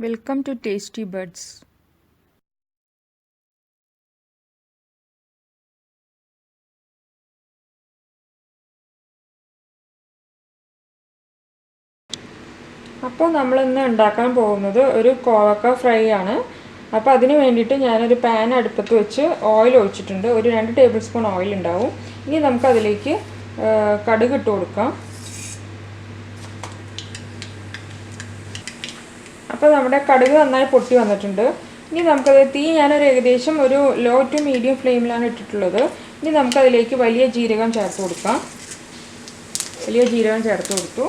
Welcome to Tasty Buds. അപ്പോൾ നമ്മൾ ഇന്ന് ഉണ്ടാക്കാൻ പോകുന്നത് ഒരു കോവക്ക ഫ്രൈ ആണ്. അപ്പോൾ അതിനു വേണ്ടിയിട്ട് ഞാനൊരു പാൻ അടുപ്പത്ത് വെച്ച് ഓയിൽ ഒഴിച്ചിട്ടുണ്ട്. ഒരു 2 ടേബിൾ സ്പൂൺ ഓയിൽ ഉണ്ടാവും. ഇനി നമുക്ക് അതിലേക്ക് കടുക് ഇട്ട് കൊടുക്കാം. അപ്പോൾ നമ്മുടെ കടുക് നന്നായി പൊട്ടി വന്നിട്ടുണ്ട്. ഇനി നമുക്കത് തീ ഞാനൊരു ഏകദേശം ഒരു ലോ ടു മീഡിയം ഫ്ലെയിമിലാണ് ഇട്ടിട്ടുള്ളത്. ഇനി നമുക്കതിലേക്ക് വലിയ ജീരകം ചേർത്ത് കൊടുക്കാം. വലിയ ജീരകം ചേർത്ത് കൊടുത്തു.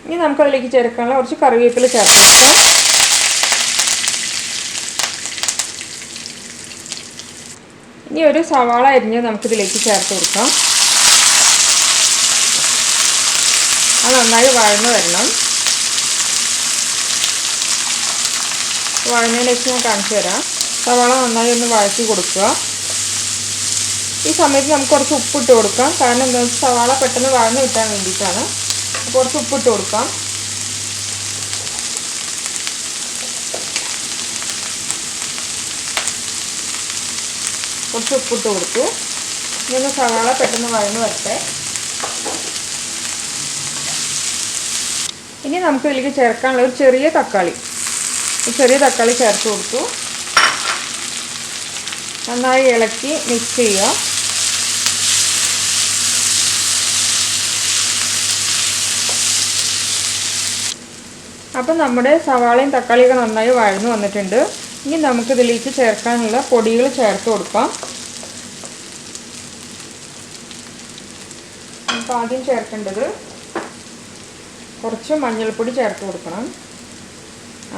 ഇനി നമുക്കതിലേക്ക് ചേർക്കാനുള്ള കുറച്ച് കറിവേപ്പില ചേർത്ത് കൊടുക്കാം. ഇനി ഒരു സവാള അരിഞ്ഞ് നമുക്കിതിലേക്ക് ചേർത്ത് കൊടുക്കാം. അത് നന്നായി വഴന്ന് വരണം. വഴന്നതിലേക്ക് ഞാൻ കാണിച്ചു തരാം. സവാള നന്നായി ഒന്ന് വഴറ്റി കൊടുക്കുക. ഈ സമയത്ത് നമുക്ക് കുറച്ച് ഉപ്പിട്ട് കൊടുക്കാം. കാരണം എന്താ വെച്ചാൽ സവാള പെട്ടെന്ന് വഴന്ന് കിട്ടാൻ വേണ്ടിയിട്ടാണ്. കുറച്ച് ഉപ്പിട്ട് കൊടുക്കാം. കുറച്ച് ഉപ്പിട്ട് കൊടുത്തു. ഇനി സവാള പെട്ടെന്ന് വഴന്ന് വരട്ടെ. ഇനി നമുക്ക് ഇതിലേക്ക് ചേർക്കാനുള്ള ഒരു ചെറിയ തക്കാളി ചേർത്ത് കൊടുത്തു. നന്നായി ഇളക്കി മിക്സ് ചെയ്യുക. അപ്പം നമ്മുടെ സവാളയും തക്കാളിയൊക്കെ നന്നായി വഴന്നു വന്നിട്ടുണ്ട്. ഇനി നമുക്കിതിലേക്ക് ചേർക്കാനുള്ള പൊടികൾ ചേർത്ത് കൊടുക്കാം. നമുക്ക് ആദ്യം ചേർക്കേണ്ടത് കുറച്ച് മഞ്ഞൾപ്പൊടി ചേർത്ത് കൊടുക്കണം.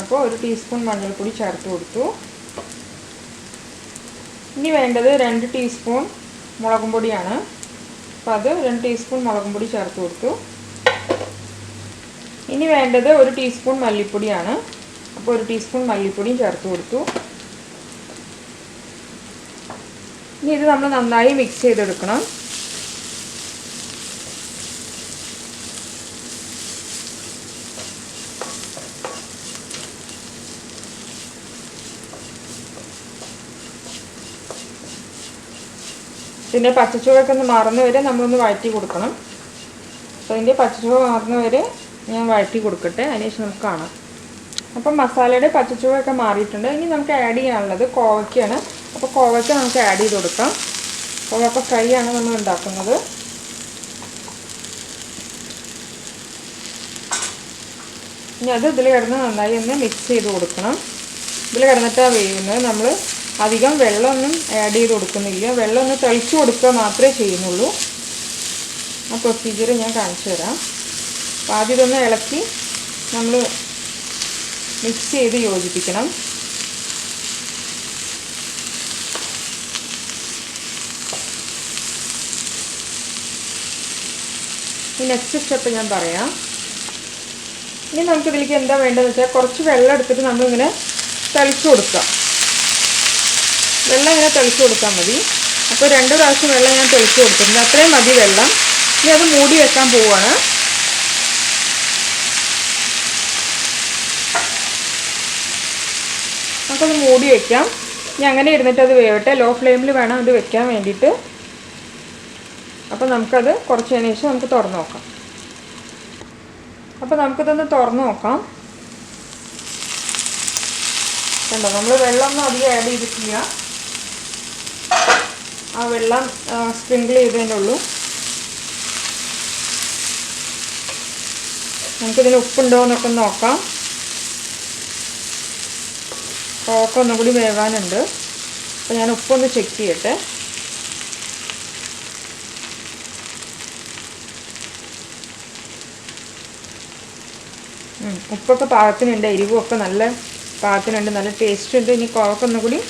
അപ്പോൾ 1 ടീസ്പൂൺ മഞ്ഞൾപ്പൊടി ചേർത്ത് കൊടുത്തു. ഇനി വേണ്ടത് 2 ടീസ്പൂൺ മുളകും പൊടിയാണ്. അപ്പോൾ അത് 2 ടീസ്പൂൺ മുളകും പൊടി ചേർത്ത് കൊടുത്തു. ഇനി വേണ്ടത് 1 ടീസ്പൂൺ മല്ലിപ്പൊടിയാണ്. അപ്പോൾ 1 ടീസ്പൂൺ മല്ലിപ്പൊടിയും ചേർത്ത് കൊടുത്തു. ഇനി ഇത് നമ്മൾ നന്നായി മിക്സ് ചെയ്തെടുക്കണം. ഇതിൻ്റെ പച്ചച്ചുവയൊക്കെ ഒന്ന് മാറുന്ന വരെ നമ്മളൊന്ന് വഴറ്റി കൊടുക്കണം. അപ്പോൾ ഇതിൻ്റെ പച്ചച്ചുവ മാറുന്ന വരെ ഞാൻ വഴറ്റി കൊടുക്കട്ടെ. അതിനുശേഷം നമുക്ക് കാണാം. അപ്പം മസാലയുടെ പച്ചച്ചുവയൊക്കെ മാറിയിട്ടുണ്ട്. ഇനി നമുക്ക് ആഡ് ചെയ്യാനുള്ളത് കോവയ്ക്കാണ്. അപ്പോൾ കോവയ്ക്ക നമുക്ക് ആഡ് ചെയ്ത് കൊടുക്കാം. കോവക്ക ഫ്രൈ ആണ് നമ്മൾ ഉണ്ടാക്കുന്നത്. ഇനി അത് ഇതിൽ കിടന്ന് നന്നായി ഒന്ന് മിക്സ് ചെയ്ത് കൊടുക്കണം. ഇതിൽ കിടന്നിട്ടാണ് വേവുന്നത്. നമ്മൾ അധികം വെള്ളമൊന്നും ആഡ് ചെയ്ത് കൊടുക്കുന്നില്ല. വെള്ളം ഒന്ന് തളിച്ച് കൊടുക്കുക മാത്രമേ ചെയ്യുന്നുള്ളൂ. ആ പ്രൊസീജിയർ ഞാൻ കാണിച്ചു തരാം. അപ്പോൾ ആദ്യം ഇതൊന്ന് ഇളക്കി നമ്മൾ മിക്സ് ചെയ്ത് യോജിപ്പിക്കണം. ഈ നെക്സ്റ്റ് സ്റ്റെപ്പ് ഞാൻ പറയാം. ഇനി നമുക്കിതിലേക്ക് എന്താ വേണ്ടതെന്ന് വെച്ചാൽ കുറച്ച് വെള്ളം എടുത്തിട്ട് നമ്മളിങ്ങനെ തളിച്ച് കൊടുക്കുക. വെള്ളം ഇങ്ങനെ തളിച്ച് കൊടുത്താൽ മതി. അപ്പോൾ 2 പ്രാവശ്യം വെള്ളം ഞാൻ തളിച്ച് കൊടുത്തിട്ടുണ്ട്. അത്രയും മതി വെള്ളം. ഇനി അത് മൂടി വെക്കാൻ പോവുകയാണ്. നമുക്കത് മൂടി വയ്ക്കാം. ഇനി അങ്ങനെ ഇരുന്നിട്ട് അത് വേവട്ടെ. ലോ ഫ്ലെയിമിൽ വേണം അത് വെക്കാൻ വേണ്ടിയിട്ട്. അപ്പോൾ നമുക്കത് കുറച്ചതിന് ശേഷം നമുക്ക് തുറന്ന് നോക്കാം. അപ്പോൾ നമുക്കിതൊന്ന് തുറന്ന് നോക്കാം. കണ്ടോ, നമ്മൾ വെള്ളമൊന്നും അധികം ആഡ് ചെയ്തിട്ടില്ല. ആ വെള്ളം സ്പ്രിങ്കിൾ ചെയ്തതിൻ്റെ ഉള്ളൂ. നമുക്കിതിന് ഉപ്പുണ്ടോ എന്നൊക്കെ നോക്കാം. കോവക്ക ഒന്നും കൂടി വേവാനുണ്ട്. അപ്പോൾ ഞാൻ ഉപ്പൊന്ന് ചെക്ക് ചെയ്യട്ടെ. ഉപ്പൊക്കെ പാകത്തിനുണ്ട്. എരിവുമൊക്കെ നല്ല പാകത്തിനുണ്ട്. നല്ല ടേസ്റ്റ് ഉണ്ട്. ഇനി കോവക്ക ഒന്നും കൂടി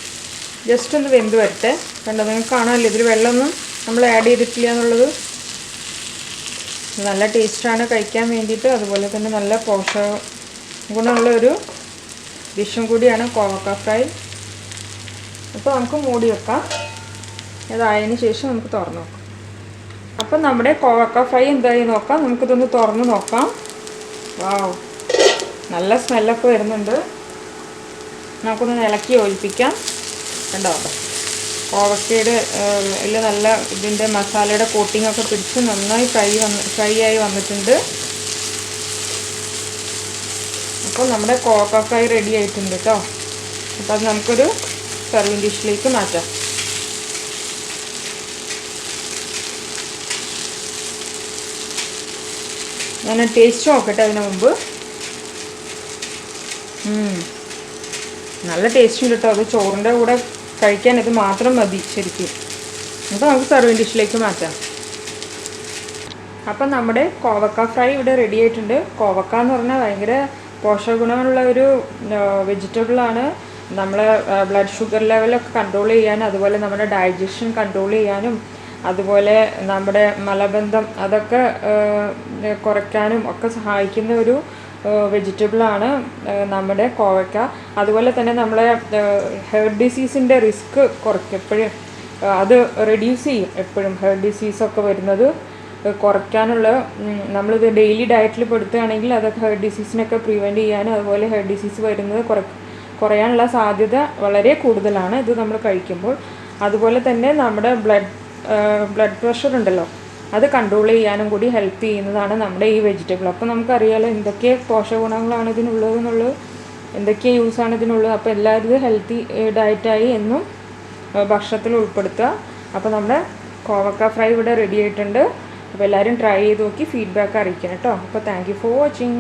ജസ്റ്റ് ഒന്ന് വെന്ത് വരട്ടെ. കണ്ടോ, നിങ്ങൾക്ക് കാണാമല്ലോ ഇതിൽ വെള്ളമൊന്നും നമ്മൾ ആഡ് ചെയ്തിട്ടില്ല എന്നുള്ളത്. നല്ല ടേസ്റ്റാണ് കഴിക്കാൻ വേണ്ടിയിട്ട്. അതുപോലെ തന്നെ നല്ല പോഷക ഗുണമുള്ള ഒരു ഡിഷും കൂടിയാണ് കോവക്ക ഫ്രൈ. അപ്പോൾ നമുക്ക് മൂടി വെക്കാം. അതായതിന് ശേഷം നമുക്ക് തുറന്ന് നോക്കാം. അപ്പം നമ്മുടെ കോവക്ക ഫ്രൈ എന്തായി നോക്കാം. നമുക്കിതൊന്ന് തുറന്ന് നോക്കാം. വാവ്, നല്ല സ്മെല്ലൊക്കെ വരുന്നുണ്ട്. നമുക്കൊന്ന് ഇളക്കി യോജിപ്പിക്കാം. കണ്ടോ, കോവക്കയുടെ നല്ല ഇതിൻ്റെ മസാലയുടെ കോട്ടിങ്ങൊക്കെ പിടിച്ച് നന്നായി ഫ്രൈ ആയി വന്നിട്ടുണ്ട്. അപ്പോൾ നമ്മുടെ കോവക്ക ഫ്രൈ റെഡി ആയിട്ടുണ്ട് കേട്ടോ. അപ്പോൾ അത് നമുക്കൊരു സർവിങ് ഡിഷിലേക്ക് മാറ്റാം. ഞാൻ ടേസ്റ്റ് നോക്കട്ടെ അതിന് മുമ്പ്. നല്ല ടേസ്റ്റ് ഉണ്ട് കേട്ടോ. അത് ചോറിൻ്റെ കൂടെ കഴിക്കാൻ ഇത് മാത്രം മതി ശരിക്കും. അപ്പോൾ നമുക്ക് സർവിങ് ഡിഷിലേക്ക് മാറ്റാം. അപ്പം നമ്മുടെ കോവക്ക ഫ്രൈ ഇവിടെ റെഡി ആയിട്ടുണ്ട്. കോവക്ക എന്ന് പറഞ്ഞാൽ ഭയങ്കര പോഷകഗുണമുള്ള ഒരു വെജിറ്റബിളാണ്. നമ്മളെ ബ്ലഡ് ഷുഗർ ലെവലൊക്കെ കൺട്രോൾ ചെയ്യാനും അതുപോലെ നമ്മുടെ ഡൈജഷൻ കൺട്രോൾ ചെയ്യാനും അതുപോലെ നമ്മുടെ മലബന്ധം അതൊക്കെ കുറയ്ക്കാനും ഒക്കെ സഹായിക്കുന്ന ഒരു വെജിറ്റബിളാണ് നമ്മുടെ കോവക്ക. അതുപോലെ തന്നെ നമ്മളെ ഹെർട്ട് ഡിസീസിൻ്റെ റിസ്ക് കുറയ്ക്കും, എപ്പോഴും അത് റെഡ്യൂസ് ചെയ്യും. എപ്പോഴും ഹെർട്ട് ഡിസീസൊക്കെ വരുന്നത് കുറയ്ക്കാനുള്ള, നമ്മളിത് ഡെയിലി ഡയറ്റിൽ പെടുത്തുകയാണെങ്കിൽ അതൊക്കെ ഹെർട്ട് ഡിസീസിനൊക്കെ പ്രിവെൻറ്റ് ചെയ്യാനും അതുപോലെ ഹെർട്ട് ഡിസീസ് വരുന്നത് കുറയാനുള്ള സാധ്യത വളരെ കൂടുതലാണ് ഇത് നമ്മൾ കഴിക്കുമ്പോൾ. അതുപോലെ തന്നെ നമ്മുടെ ബ്ലഡ് പ്രഷർ ഉണ്ടല്ലോ, അത് കൺട്രോൾ ചെയ്യാനും കൂടി ഹെൽപ്പ് ചെയ്യുന്നതാണ് നമ്മുടെ ഈ വെജിറ്റബിൾ. അപ്പോൾ നമുക്കറിയാലോ എന്തൊക്കെ പോഷകഗുണങ്ങളാണ് ഇതിനുള്ളതെന്നുള്ളത്, എന്തൊക്കെ യൂസാണ് ഇതിനുള്ളത്. അപ്പോൾ എല്ലാവരും ഇത് ഹെൽത്തി ഡയറ്റായി എന്നും ഭക്ഷണത്തിൽ ഉൾപ്പെടുത്തുക. അപ്പോൾ നമ്മുടെ കോവക്ക ഫ്രൈ ഇവിടെ റെഡി ആയിട്ടുണ്ട്. അപ്പോൾ എല്ലാവരും ട്രൈ ചെയ്ത് നോക്കി ഫീഡ്ബാക്ക് അറിയിക്കണം കേട്ടോ. അപ്പോൾ താങ്ക് യു ഫോർ വാച്ചിങ്.